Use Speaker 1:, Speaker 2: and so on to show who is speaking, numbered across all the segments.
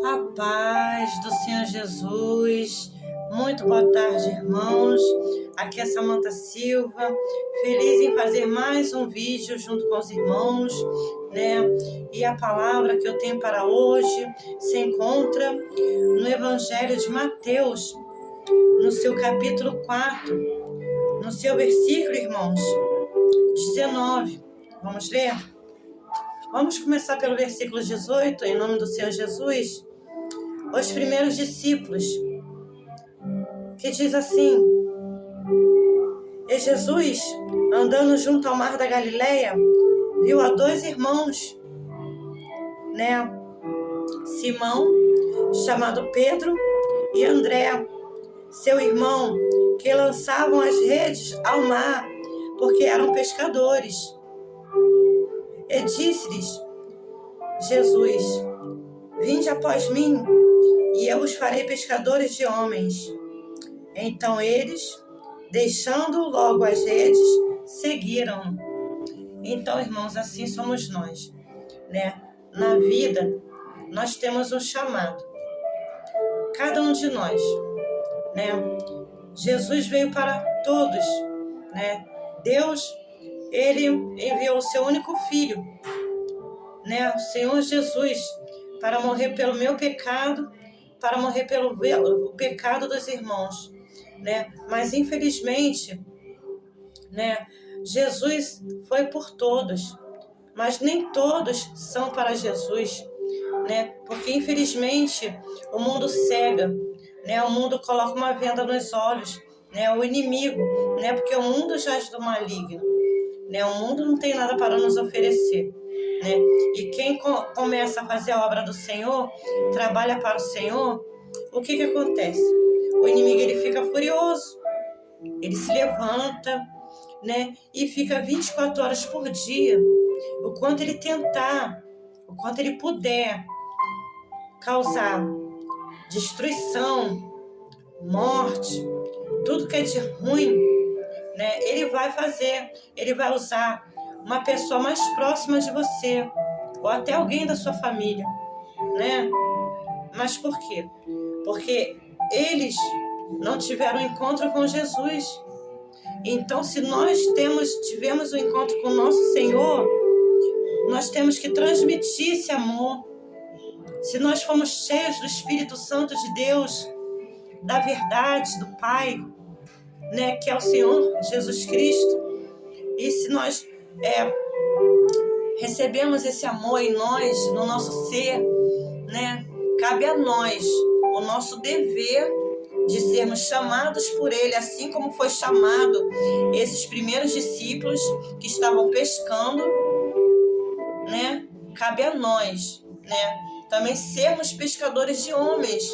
Speaker 1: A paz do Senhor Jesus. Muito boa tarde, irmãos. Aqui é Samanta Silva, feliz em fazer mais um vídeo junto com os irmãos, né? E a palavra que eu tenho para hoje se encontra no Evangelho de Mateus, no seu capítulo 4, no seu versículo, irmãos, 19. Vamos ler? Vamos começar pelo versículo 18, em nome do Senhor Jesus. Os primeiros discípulos, que diz assim: E Jesus, andando junto ao mar da Galileia, viu a dois irmãos, né? Simão, chamado Pedro, e André, seu irmão, que lançavam as redes ao mar, porque eram pescadores. E disse-lhes Jesus: Vinde após mim, e eu os farei pescadores de homens. Então eles, deixando logo as redes, seguiram. Então, irmãos, assim somos nós, né? Na vida, nós temos um chamado. Cada um de nós, né? Jesus veio para todos, né? Deus, Ele enviou o seu único Filho, né? O Senhor Jesus, para morrer pelo meu pecado, para morrer pelo pecado dos irmãos, né? Mas infelizmente, né, Jesus foi por todos, mas nem todos são para Jesus, né? Porque infelizmente o mundo cega, né? O mundo coloca uma venda nos olhos, né? O inimigo, né? Porque o mundo jaz do maligno, né? O mundo não tem nada para nos oferecer, né? E quem começa a fazer a obra do Senhor, trabalha para o Senhor, o que acontece? O inimigo, ele fica furioso, ele se levanta, né? E fica 24 horas por dia, o quanto ele tentar, o quanto ele puder causar destruição, morte, tudo que é de ruim, né? Ele vai fazer, ele vai usar uma pessoa mais próxima de você, ou até alguém da sua família, né? Mas por quê? Porque eles não tiveram encontro com Jesus. Então, se nós tivemos um encontro com o nosso Senhor, nós temos que transmitir esse amor. Se nós fomos cheios do Espírito Santo de Deus, da verdade, do Pai, né, que é o Senhor Jesus Cristo, e se nós recebemos esse amor em nós, no nosso ser, né, cabe a nós o nosso dever de sermos chamados por Ele, assim como foi chamado esses primeiros discípulos que estavam pescando, né? Cabe a nós, né, também sermos pescadores de homens,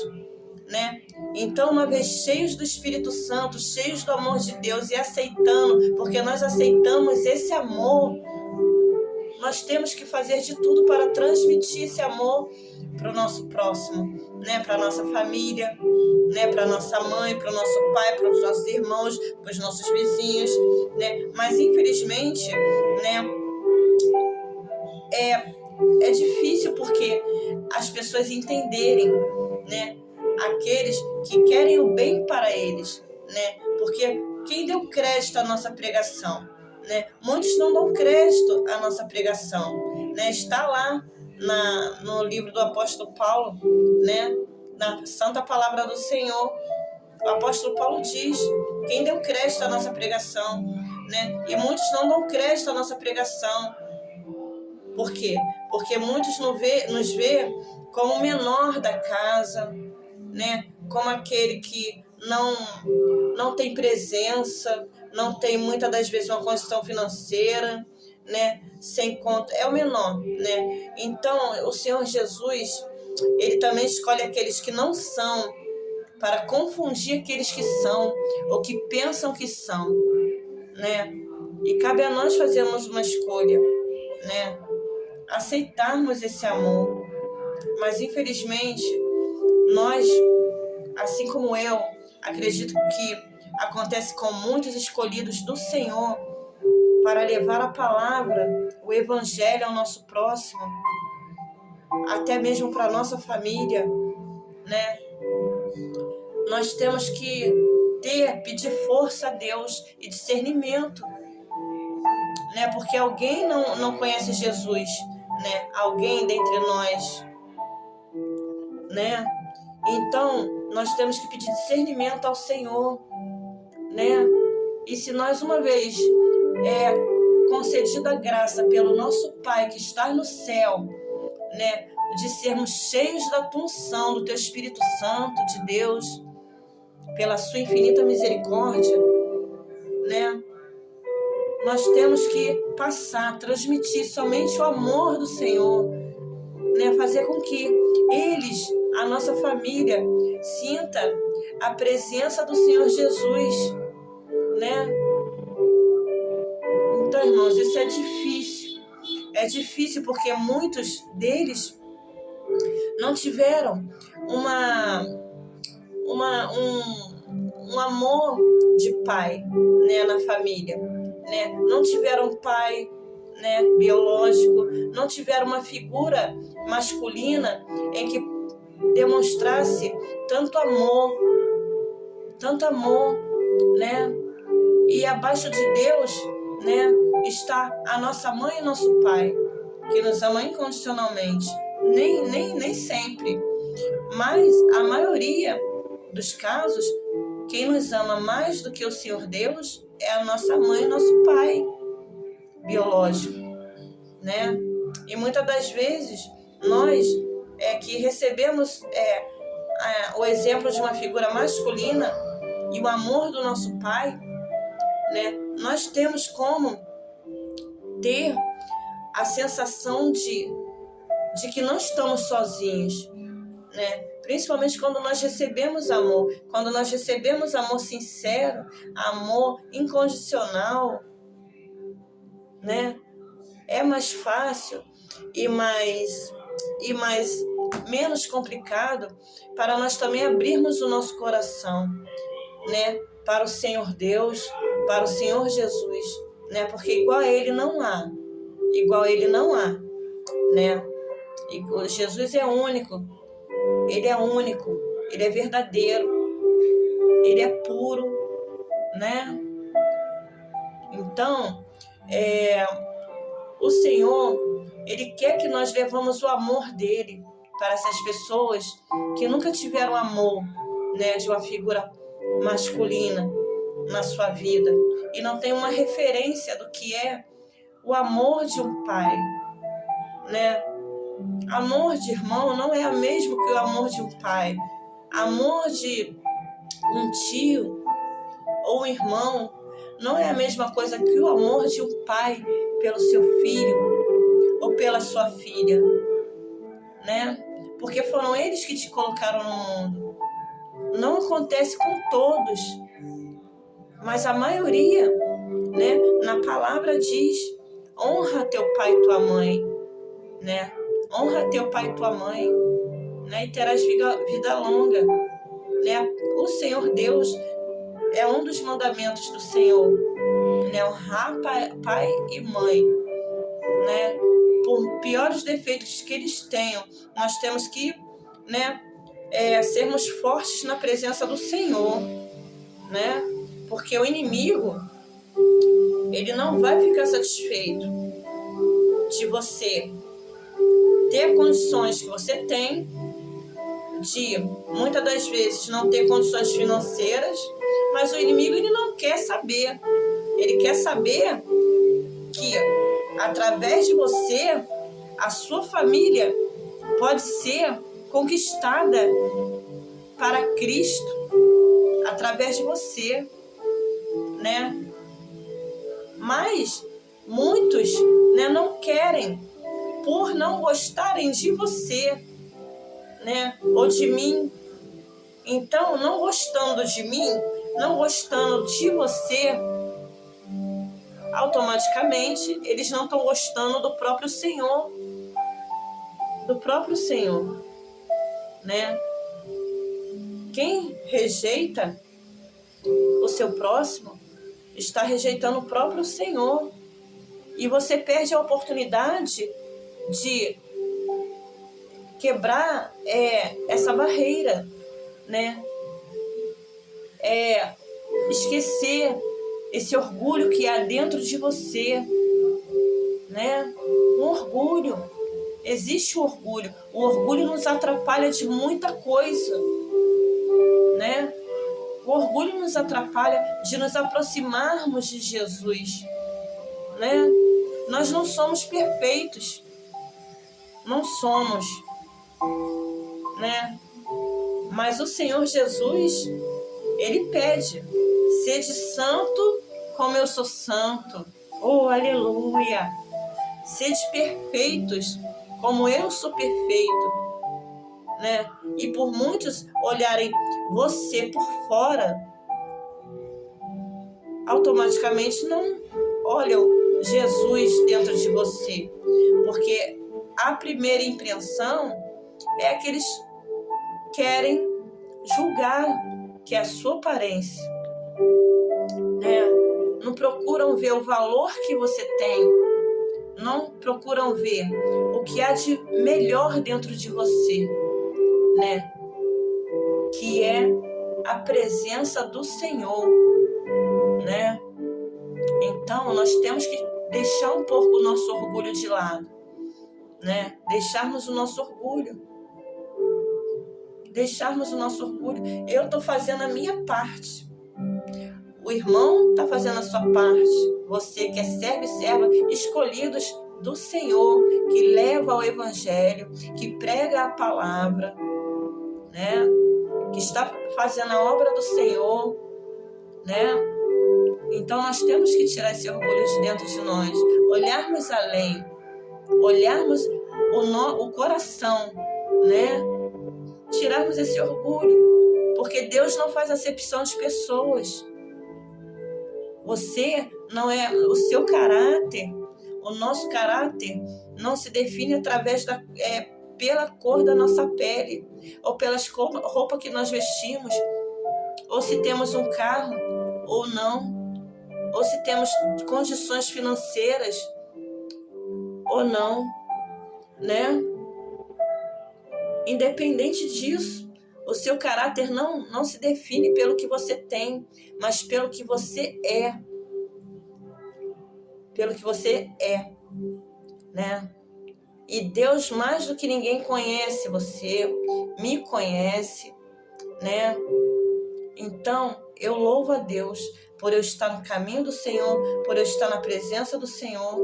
Speaker 1: né? Então, uma vez cheios do Espírito Santo, cheios do amor de Deus e aceitando, porque nós aceitamos esse amor, nós temos que fazer de tudo para transmitir esse amor para o nosso próximo, né? Para a nossa família, né? Para a nossa mãe, para o nosso pai, para os nossos irmãos, para os nossos vizinhos, né? Mas infelizmente, né, é difícil porque as pessoas entenderem, né? Aqueles que querem o bem para eles, né? Porque quem deu crédito à nossa pregação, né? Muitos não dão crédito à nossa pregação, né? Está lá no livro do apóstolo Paulo, né? Na santa palavra do Senhor, o apóstolo Paulo diz: quem deu crédito à nossa pregação, né? E muitos não dão crédito à nossa pregação. Por quê? Porque muitos nos vê como o menor da casa, né? Como aquele que não tem presença, não tem muitas das vezes uma condição financeira, né? Sem conta, é o menor, né? Então, o Senhor Jesus, Ele também escolhe aqueles que não são, para confundir aqueles que são, ou que pensam que são, né? E cabe a nós fazermos uma escolha, né? Aceitarmos esse amor. Mas, infelizmente, nós, assim como eu, acredito que acontece com muitos escolhidos do Senhor para levar a palavra, o Evangelho ao nosso próximo, até mesmo para a nossa família, né? Nós temos que pedir força a Deus e discernimento, né? Porque alguém não conhece Jesus, né? Alguém dentre nós, né? Então, nós temos que pedir discernimento ao Senhor, né? E se nós uma vez concedida a graça pelo nosso Pai que está no céu, né? De sermos cheios da tua unção, do teu Espírito Santo, de Deus, pela sua infinita misericórdia, né? Nós temos que transmitir somente o amor do Senhor, né? Fazer com que eles, a nossa família, sinta a presença do Senhor Jesus, né? Então, irmãos, isso é difícil. É difícil porque muitos deles não tiveram um amor de pai, né, na família, né? Não tiveram pai, né, biológico, não tiveram uma figura masculina em que demonstrasse tanto amor, né? E abaixo de Deus, né, está a nossa mãe e nosso pai, que nos ama incondicionalmente. Nem sempre, mas a maioria dos casos, quem nos ama mais do que o Senhor Deus é a nossa mãe e nosso pai biológico, né? E muitas das vezes nós que recebemos o exemplo de uma figura masculina e o amor do nosso pai, né? Nós temos como ter a sensação de que não estamos sozinhos, né? Principalmente quando nós recebemos amor, quando nós recebemos amor sincero, amor incondicional, né? É mais fácil e menos complicado para nós também abrirmos o nosso coração, né? Para o Senhor Deus, para o Senhor Jesus, né? Porque igual a Ele não há, né? E Jesus é único, Ele é verdadeiro, Ele é puro, né? Então, o Senhor, Ele quer que nós levamos o amor dEle para essas pessoas que nunca tiveram amor, né, de uma figura masculina na sua vida e não tem uma referência do que é o amor de um pai, né? Amor de irmão não é o mesmo que o amor de um pai. Amor de um tio ou um irmão não é a mesma coisa que o amor de um pai pelo seu filho ou pela sua filha, né? Porque foram eles que te colocaram no mundo. Não acontece com todos, mas a maioria, né? Na palavra diz: honra teu pai e tua mãe, né? Honra teu pai e tua mãe, né? E terás vida longa, né? O Senhor Deus é um dos mandamentos do Senhor, né? Honrar pai e mãe, né? Por piores defeitos que eles tenham, nós temos que, né? Sermos fortes na presença do Senhor, né? Porque o inimigo, ele não vai ficar satisfeito de você ter condições que você tem, de muitas das vezes não ter condições financeiras, mas o inimigo, ele não quer saber. Ele quer saber que através de você, a sua família pode ser conquistada para Cristo através de você, né? Mas muitos, né, não querem, por não gostarem de você, né, ou de mim. Então, não gostando de mim, não gostando de você, automaticamente eles não estão gostando do próprio Senhor, né? Quem rejeita o seu próximo está rejeitando o próprio Senhor, e você perde a oportunidade de quebrar essa barreira, né? Esquecer esse orgulho que há dentro de você, né? Um orgulho. Existe o orgulho. O orgulho nos atrapalha de muita coisa, né? O orgulho nos atrapalha de nos aproximarmos de Jesus, né? Nós não somos perfeitos. Não somos, né? Mas o Senhor Jesus, Ele pede: sede santo como eu sou santo. Oh, aleluia! Sede perfeitos como eu sou perfeito, né? E por muitos olharem você por fora, automaticamente não olham Jesus dentro de você, porque a primeira impressão é que eles querem julgar, que é a sua aparência, né? Não procuram ver o valor que você tem, não procuram ver o que há de melhor dentro de você, né? Que é a presença do Senhor, né? Então nós temos que deixar um pouco o nosso orgulho de lado, né? Deixarmos o nosso orgulho. Eu estou fazendo a minha parte. O irmão está fazendo a sua parte. Você que é servo e serva, escolhidos do Senhor, que leva ao Evangelho, que prega a palavra, né? Que está fazendo a obra do Senhor, né? Então nós temos que tirar esse orgulho de dentro de nós, olharmos além, olharmos o coração, né? Tirarmos esse orgulho, porque Deus não faz acepção de pessoas. Você não é o seu caráter, o nosso caráter não se define através pela cor da nossa pele, ou pelas roupas que nós vestimos, ou se temos um carro ou não, ou se temos condições financeiras ou não, né? Independente disso, o seu caráter não se define pelo que você tem, mas pelo que você é. Pelo que você é, né? E Deus, mais do que ninguém, conhece você, me conhece, né? Então, eu louvo a Deus por eu estar no caminho do Senhor, por eu estar na presença do Senhor,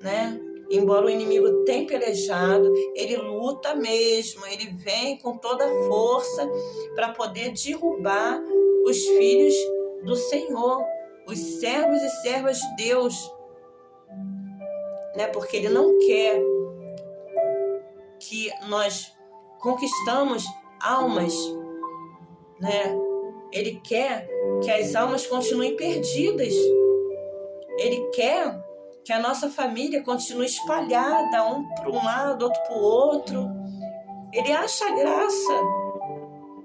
Speaker 1: né? Embora o inimigo tenha pelejado, ele luta mesmo, ele vem com toda a força para poder derrubar os filhos do Senhor, os servos e servas de Deus, né? Porque ele não quer que nós conquistamos almas, né? Ele quer que as almas continuem perdidas. Ele quer que a nossa família continue espalhada, um para um lado, outro para o outro. Ele acha graça.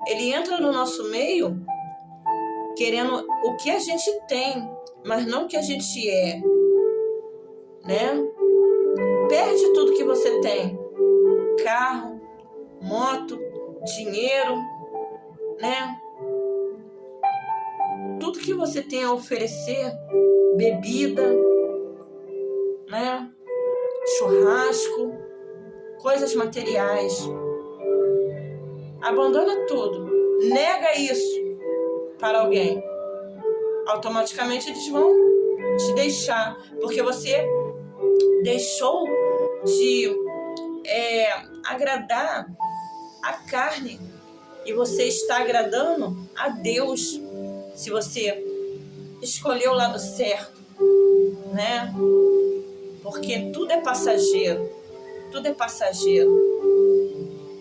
Speaker 1: Ele entra no nosso meio querendo o que a gente tem, mas não o que a gente é, né? Perde tudo que você tem. Carro, moto, dinheiro, né? Tudo que você tem a oferecer, bebida, né? Churrasco, coisas materiais. Abandona tudo, nega isso para alguém. Automaticamente eles vão te deixar, porque você deixou de agradar a carne e você está agradando a Deus, se você escolheu o lado certo, né? Porque tudo é passageiro, tudo é passageiro.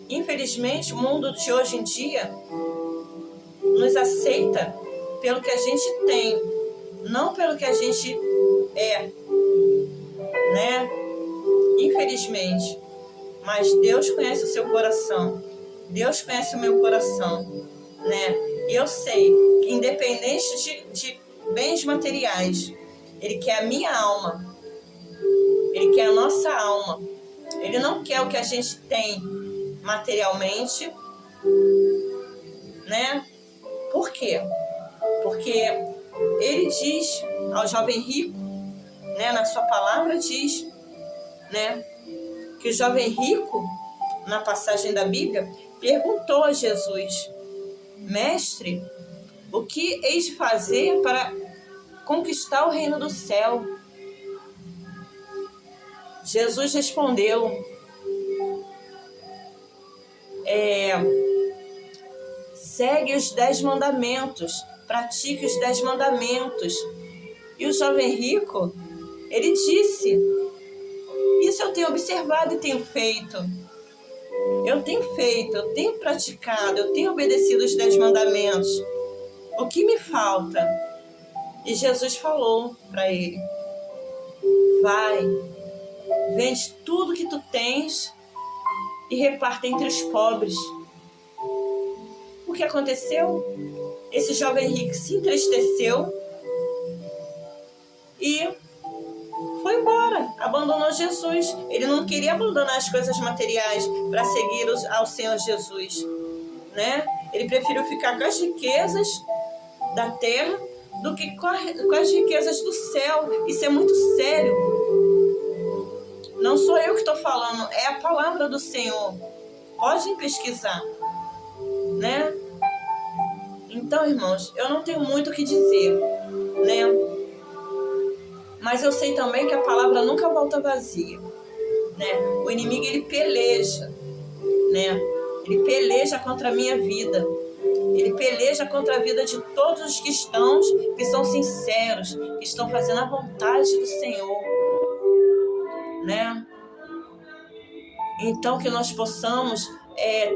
Speaker 1: Infelizmente, o mundo de hoje em dia nos aceita pelo que a gente tem, não pelo que a gente é, né? Infelizmente. Mas Deus conhece o seu coração. Deus conhece o meu coração, né? E eu sei que, independente de bens materiais, Ele quer a minha alma. Ele quer a nossa alma. Ele não quer o que a gente tem, materialmente, né? Por quê? Porque ele diz ao jovem rico, né, na sua palavra diz, né, que o jovem rico, na passagem da Bíblia, perguntou a Jesus: Mestre, o que hei de fazer para conquistar o reino do céu? Jesus respondeu: segue os 10 mandamentos, pratique os 10 mandamentos. E o jovem rico, ele disse: isso eu tenho observado e tenho feito. Eu tenho praticado, eu tenho obedecido os 10 mandamentos. O que me falta? E Jesus falou para ele: vai, vende tudo que tu tens e reparta entre os pobres. O que aconteceu? Esse jovem rico se entristeceu e foi embora, abandonou Jesus. Ele não queria abandonar as coisas materiais para seguir ao Senhor Jesus, né? Ele preferiu ficar com as riquezas da terra do que com as riquezas do céu. Isso é muito sério. Não sou eu que estou falando, é a palavra do Senhor. Podem pesquisar, né? Então, irmãos, eu não tenho muito o que dizer, né? Mas eu sei também que a palavra nunca volta vazia, né? O inimigo, ele peleja, né? Ele peleja contra a minha vida. Ele peleja contra a vida de todos os cristãos que são sinceros, que estão fazendo a vontade do Senhor, né? Então, que nós possamos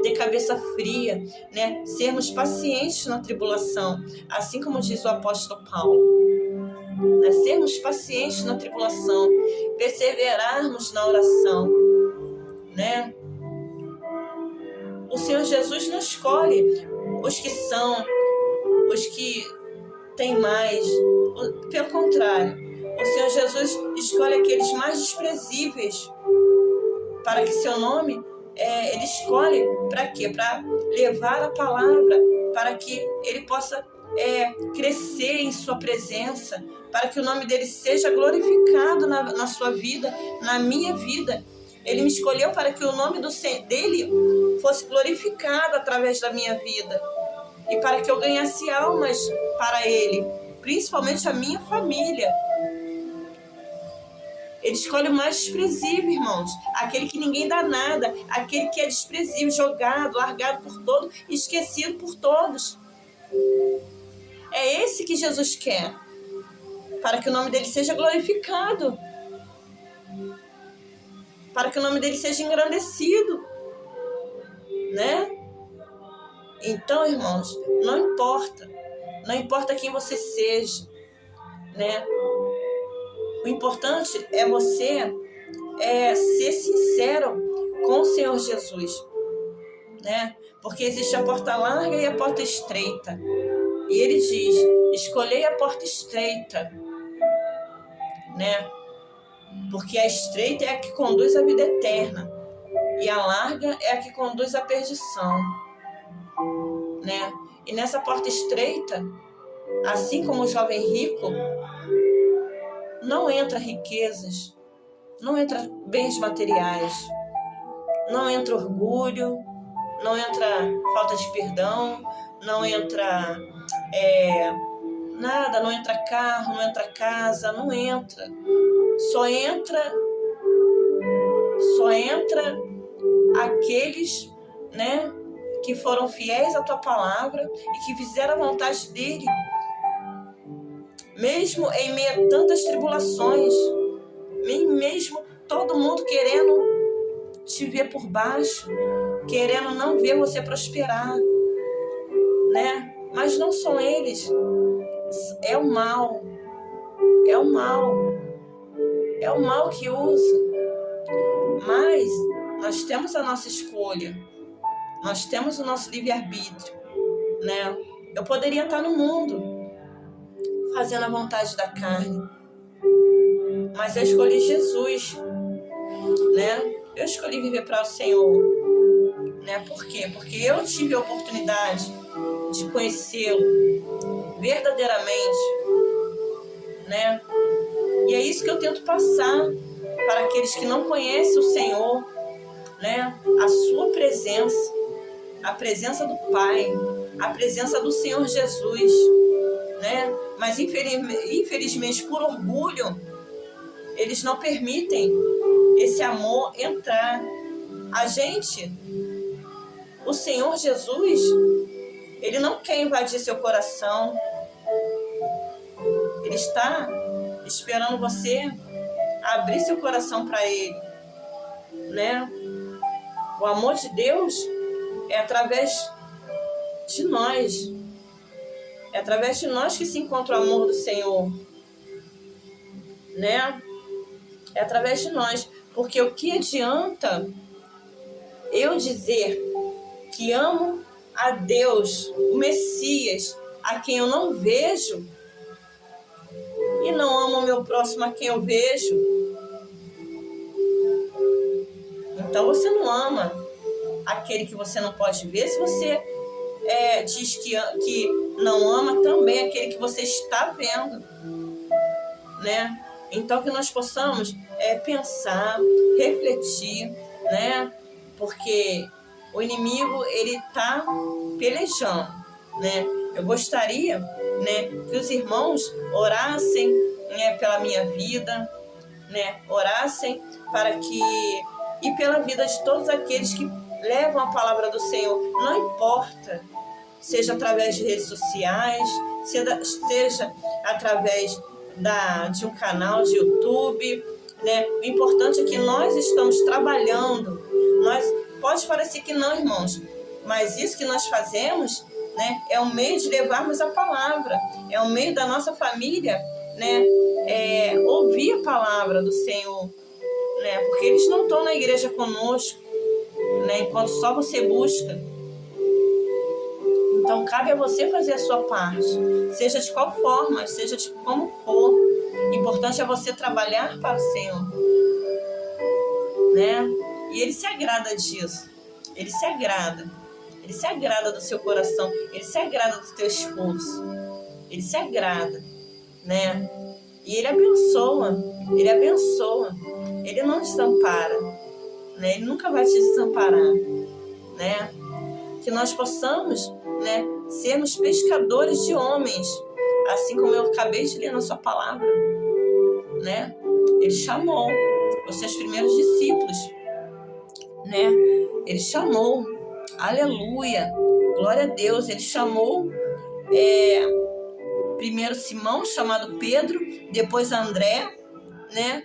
Speaker 1: ter cabeça fria, né? Sermos pacientes na tribulação, assim como diz o apóstolo Paulo, né? Sermos pacientes na tribulação, perseverarmos na oração, né? O Senhor Jesus não escolhe os que são, os que têm mais. Pelo contrário, o Senhor Jesus escolhe aqueles mais desprezíveis, para que seu nome, ele escolhe para quê? Para levar a palavra, para que ele possa crescer em sua presença, para que o nome dele seja glorificado na sua vida, na minha vida. Ele me escolheu para que o nome dele fosse glorificado através da minha vida e para que eu ganhasse almas para ele, principalmente a minha família. Ele escolhe o mais desprezível, irmãos, aquele que ninguém dá nada, aquele que é desprezível, jogado, largado por todos, esquecido por todos. É esse que Jesus quer, para que o nome dele seja glorificado, para que o nome dele seja engrandecido, né? Então, irmãos, não importa quem você seja, né? O importante é você ser sincero com o Senhor Jesus, né? Porque existe a porta larga e a porta estreita. E ele diz: escolhei a porta estreita, né? Porque a estreita é a que conduz à vida eterna e a larga é a que conduz à perdição, né? E nessa porta estreita, assim como o jovem rico, não entra riquezas, não entra bens materiais, não entra orgulho, não entra falta de perdão, não entra nada, não entra carro, não entra casa, não entra. Só entra aqueles, né, que foram fiéis à tua palavra e que fizeram a vontade dele, mesmo em meio a tantas tribulações, mesmo todo mundo querendo te ver por baixo, querendo não ver você prosperar, né? Mas não são eles, é o mal que usa. Mas nós temos a nossa escolha, nós temos o nosso livre-arbítrio, né? Eu poderia estar no mundo fazendo a vontade da carne, mas eu escolhi Jesus, né? Eu escolhi viver para o Senhor, né? Por quê? Porque eu tive a oportunidade de conhecê-lo verdadeiramente, né? E é isso que eu tento passar para aqueles que não conhecem o Senhor, né? A sua presença, a presença do Pai, a presença do Senhor Jesus, né? Mas infelizmente, por orgulho, eles não permitem esse amor entrar. A gente, o Senhor Jesus, Ele não quer invadir seu coração. Ele está esperando você abrir seu coração para Ele, né? O amor de Deus é através de nós. É através de nós que se encontra o amor do Senhor, né? É através de nós. Porque o que adianta eu dizer que amo a Deus, o Messias, a quem eu não vejo, e não amo o meu próximo a quem eu vejo? Então você não ama aquele que você não pode ver, se você diz que não ama também aquele que você está vendo, né? Então que nós possamos pensar, refletir, né? Porque o inimigo, ele está pelejando, né? Eu gostaria, né, que os irmãos orassem, né, pela minha vida, né? Orassem para que, e pela vida de todos aqueles que levam a palavra do Senhor, não importa, seja através de redes sociais, seja através de um canal de YouTube, né? O importante é que nós estamos trabalhando. Pode parecer que não, irmãos, mas isso que nós fazemos, né, é um meio de levarmos a palavra, é um meio da nossa família, né, ouvir a palavra do Senhor, né, porque eles não estão na igreja conosco, né, enquanto só você busca. Então cabe a você fazer a sua parte, seja de qual forma, seja de como for. O importante é você trabalhar para o Senhor, né? E Ele se agrada disso. Ele se agrada. Ele se agrada do seu coração. Ele se agrada do teu esforço. Ele se agrada, né? E Ele abençoa. Ele abençoa. Ele não desampara, né? Ele nunca vai te desamparar, né? Que nós possamos, né, sermos pescadores de homens, assim como eu acabei de ler na sua palavra, né? Ele chamou os seus primeiros discípulos, né? Ele chamou, aleluia, glória a Deus. Ele chamou primeiro Simão, chamado Pedro, depois André, né?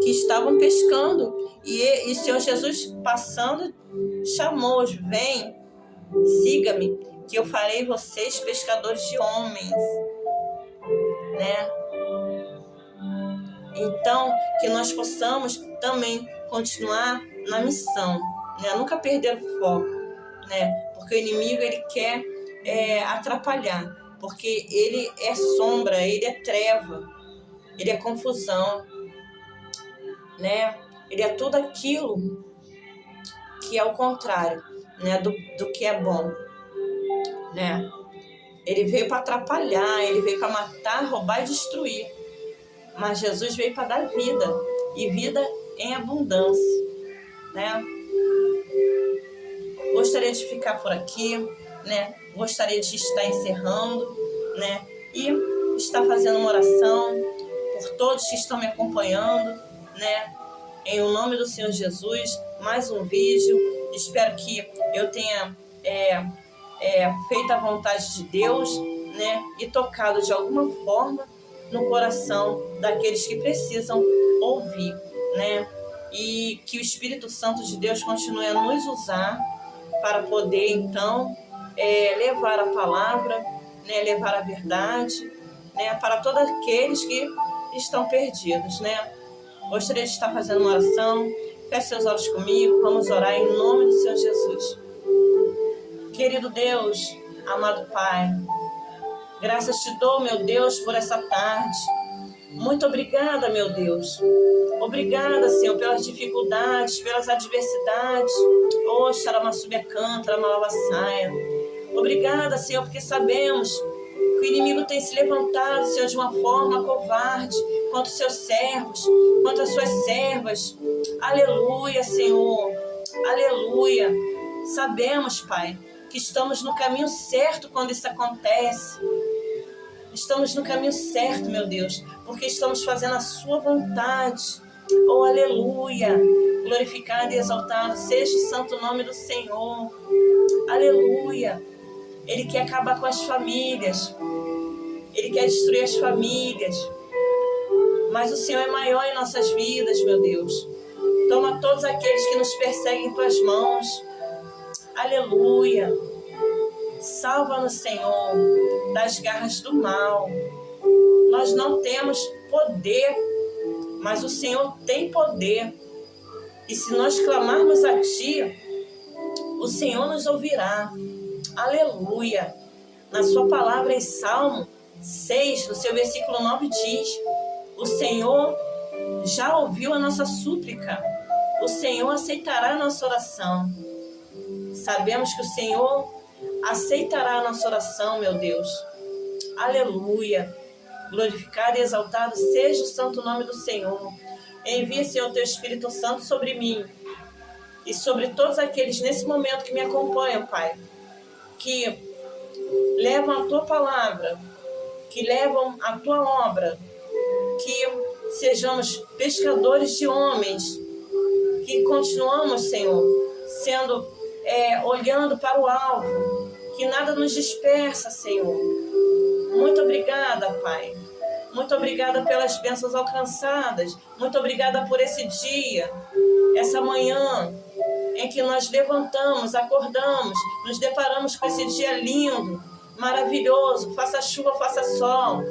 Speaker 1: Que estavam pescando, e o Senhor Jesus passando chamou-os: vem, siga-me, que eu farei vocês pescadores de homens, né? Então, que nós possamos também continuar na missão, né? Nunca perder o foco, né? Porque o inimigo, ele quer atrapalhar, porque ele é sombra, ele é treva, ele é confusão, né? Ele é tudo aquilo que é o contrário, né? do que é bom, né? Ele veio para atrapalhar, ele veio para matar, roubar e destruir. Mas Jesus veio para dar vida, e vida em abundância, né? Gostaria de ficar por aqui, né? Gostaria de estar encerrando, né? E estar fazendo uma oração por todos que estão me acompanhando, né? Em o nome do Senhor Jesus, mais um vídeo. Espero que eu tenha feito a vontade de Deus, né? E tocado de alguma forma no coração daqueles que precisam ouvir, né? E que o Espírito Santo de Deus continue a nos usar para poder, então, levar a palavra, né? Levar a verdade, né? Para todos aqueles que estão perdidos, né? Gostaria de estar fazendo uma oração. Feche seus olhos comigo, vamos orar em nome do Senhor Jesus. Querido Deus, amado Pai, graças te dou, meu Deus, por essa tarde. Muito obrigada, meu Deus. Obrigada, Senhor, pelas dificuldades, pelas adversidades. Oh, xaramassubia canta, malavaçaia. Obrigada, Senhor, porque sabemos que o inimigo tem se levantado, Senhor, de uma forma covarde contra os seus servos, contra as suas servas. Aleluia, Senhor. Aleluia. Sabemos, Pai, que estamos no caminho certo quando isso acontece. Estamos no caminho certo, meu Deus, porque estamos fazendo a sua vontade. Oh, aleluia. Glorificado e exaltado seja o santo nome do Senhor. Aleluia. Ele quer acabar com as famílias. Ele quer destruir as famílias. Mas o Senhor é maior em nossas vidas, meu Deus. Toma todos aqueles que nos perseguem em tuas mãos. Aleluia. Salva-nos, Senhor, das garras do mal. Nós não temos poder, mas o Senhor tem poder. E se nós clamarmos a Ti, o Senhor nos ouvirá. Aleluia. Na sua palavra em Salmo 6, no seu versículo 9 diz: o Senhor já ouviu a nossa súplica. O Senhor aceitará a nossa oração. Sabemos que o Senhor aceitará a nossa oração, meu Deus. Aleluia. Glorificado e exaltado seja o santo nome do Senhor. Envia, Senhor, teu Espírito Santo sobre mim e sobre todos aqueles nesse momento que me acompanham, Pai, que levam a tua palavra, que levam a tua obra, que sejamos pescadores de homens, que continuamos, Senhor, olhando para o alvo, que nada nos dispersa, Senhor. Muito obrigada, Pai. Muito obrigada pelas bênçãos alcançadas. Muito obrigada por esse dia, essa manhã, em que nós levantamos, acordamos, nos deparamos com esse dia lindo, maravilhoso, faça chuva, faça sol.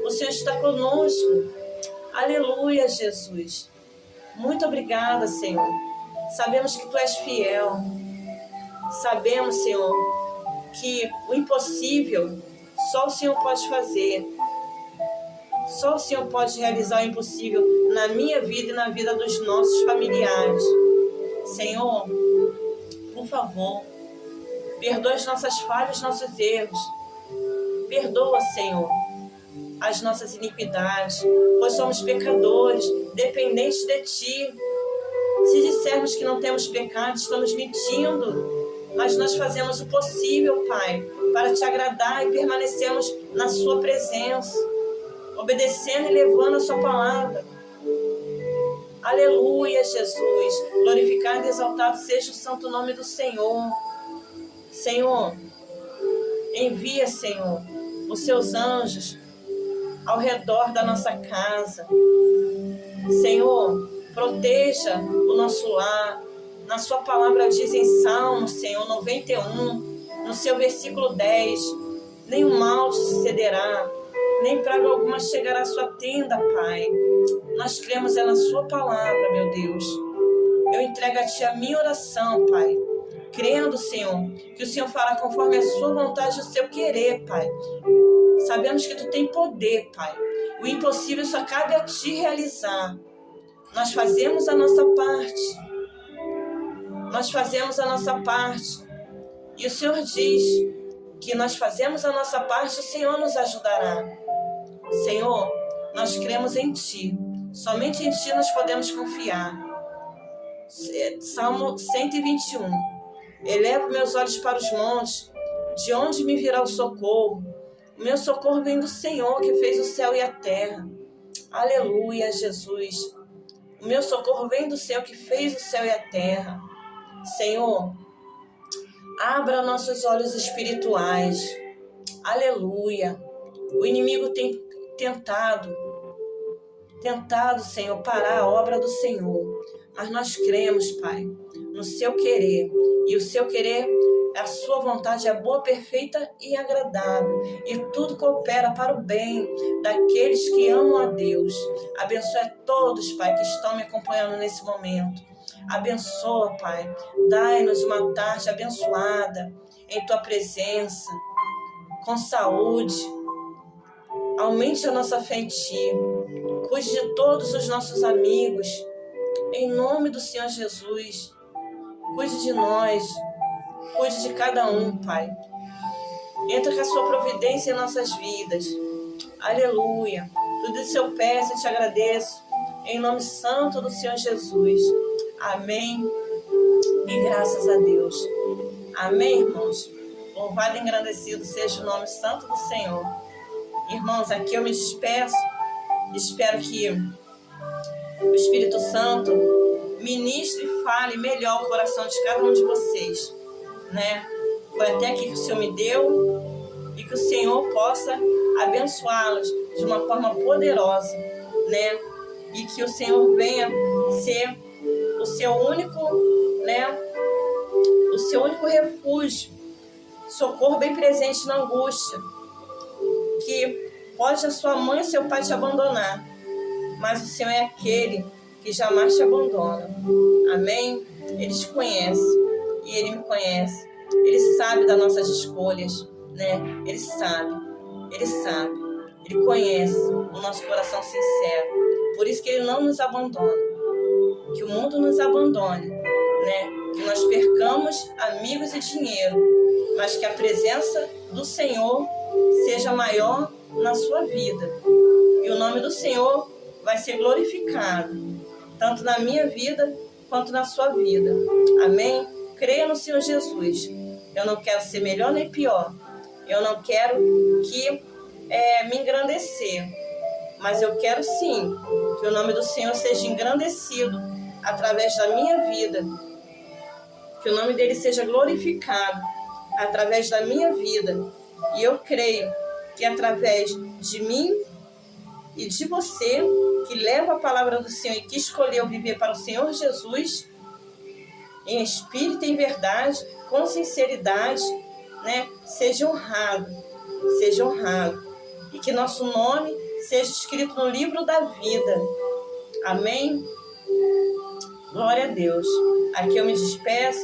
Speaker 1: O Senhor está conosco. Aleluia, Jesus. Muito obrigada, Senhor. Sabemos que Tu és fiel. Sabemos, Senhor, que o impossível só o Senhor pode fazer. Só o Senhor pode realizar o impossível na minha vida e na vida dos nossos familiares. Senhor, por favor, perdoa as nossas falhas, nossos erros. Perdoa, Senhor, as nossas iniquidades, pois somos pecadores, dependentes de Ti. Se dissermos que não temos pecado, estamos mentindo. Mas nós fazemos o possível, Pai, para Te agradar e permanecemos na Sua presença, obedecendo e levando a Sua palavra. Aleluia, Jesus. Glorificado e exaltado seja o santo nome do Senhor. Senhor, envia, Senhor, os Seus anjos ao redor da nossa casa. Senhor, proteja o nosso lar. Na Sua palavra diz em Salmo, Senhor, 91, no seu versículo 10, nenhum mal te sucederá, nem praga alguma chegará à sua tenda, Pai. Nós cremos na Sua palavra, meu Deus. Eu entrego a Ti a minha oração, Pai, crendo, Senhor, que o Senhor fará conforme a Sua vontade e o seu querer, Pai. Sabemos que Tu tem poder, Pai. O impossível só cabe a Ti realizar. Nós fazemos a nossa parte. Nós fazemos a nossa parte. E o Senhor diz que nós fazemos a nossa parte, o Senhor nos ajudará. Senhor, nós cremos em Ti. Somente em Ti nós podemos confiar. Salmo 121. Elevo meus olhos para os montes. De onde me virá o socorro? O meu socorro vem do Senhor, que fez o céu e a terra. Aleluia, Jesus. O meu socorro vem do Senhor, que fez o céu e a terra. Senhor, abra nossos olhos espirituais. Aleluia. O inimigo tem tentado, Senhor, parar a obra do Senhor. Mas nós cremos, Pai, no Seu querer. E o Seu querer, a Sua vontade é boa, perfeita e agradável. E tudo coopera para o bem daqueles que amam a Deus. Abençoe a todos, Pai, que estão me acompanhando nesse momento. Abençoa, Pai. Dai-nos uma tarde abençoada em Tua presença, com saúde, Aumente a nossa fé em Ti. Cuide de todos os nossos amigos. Em nome do Senhor Jesus. Cuide de nós. Cuide de cada um, Pai. Entra com a Sua providência em nossas vidas. Aleluia. Tudo isso eu peço e te agradeço. Em nome santo do Senhor Jesus. Amém. E graças a Deus. Amém, irmãos? Louvado e engrandecido seja o nome santo do Senhor. Irmãos, aqui eu me despeço. Espero que o Espírito Santo ministre e fale melhor o coração de cada um de vocês, né? Foi até aqui que o Senhor me deu e que o Senhor possa abençoá-los de uma forma poderosa, né? E que o Senhor venha ser o seu único, né? O seu único refúgio, socorro bem presente na angústia, que pode a sua mãe e seu pai te abandonar, mas o Senhor é aquele que jamais te abandona. Amém? Ele te conhece e Ele me conhece. Ele sabe das nossas escolhas, né? Ele sabe. Ele conhece o nosso coração sincero. Por isso que Ele não nos abandona. Que o mundo nos abandone, né? Que nós percamos amigos e dinheiro, mas que a presença do Senhor seja maior na sua vida. E o nome do Senhor vai ser glorificado, tanto na minha vida quanto na sua vida. Amém? Creia no Senhor Jesus. Eu não quero ser melhor nem pior. Eu não quero me engrandecer. Mas eu quero sim que o nome do Senhor seja engrandecido através da minha vida. Que o nome dele seja glorificado através da minha vida. E eu creio que através de mim e de você, que leva a palavra do Senhor e que escolheu viver para o Senhor Jesus, em espírito e em verdade, com sinceridade, né? Seja honrado. E que nosso nome seja escrito no livro da vida. Amém? Glória a Deus. Aqui eu me despeço.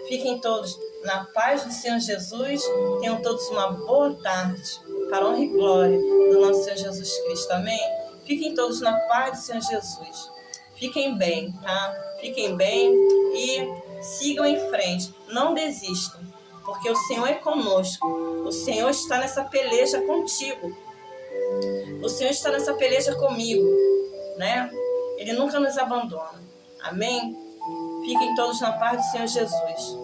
Speaker 1: Fiquem todos na paz do Senhor Jesus. Tenham todos uma boa tarde. Para a honra e glória do nosso Senhor Jesus Cristo. Amém? Fiquem todos na paz do Senhor Jesus. Fiquem bem, tá? Fiquem bem e sigam em frente. Não desistam, porque o Senhor é conosco. O Senhor está nessa peleja contigo. O Senhor está nessa peleja comigo, né? Ele nunca nos abandona. Amém? Fiquem todos na paz do Senhor Jesus.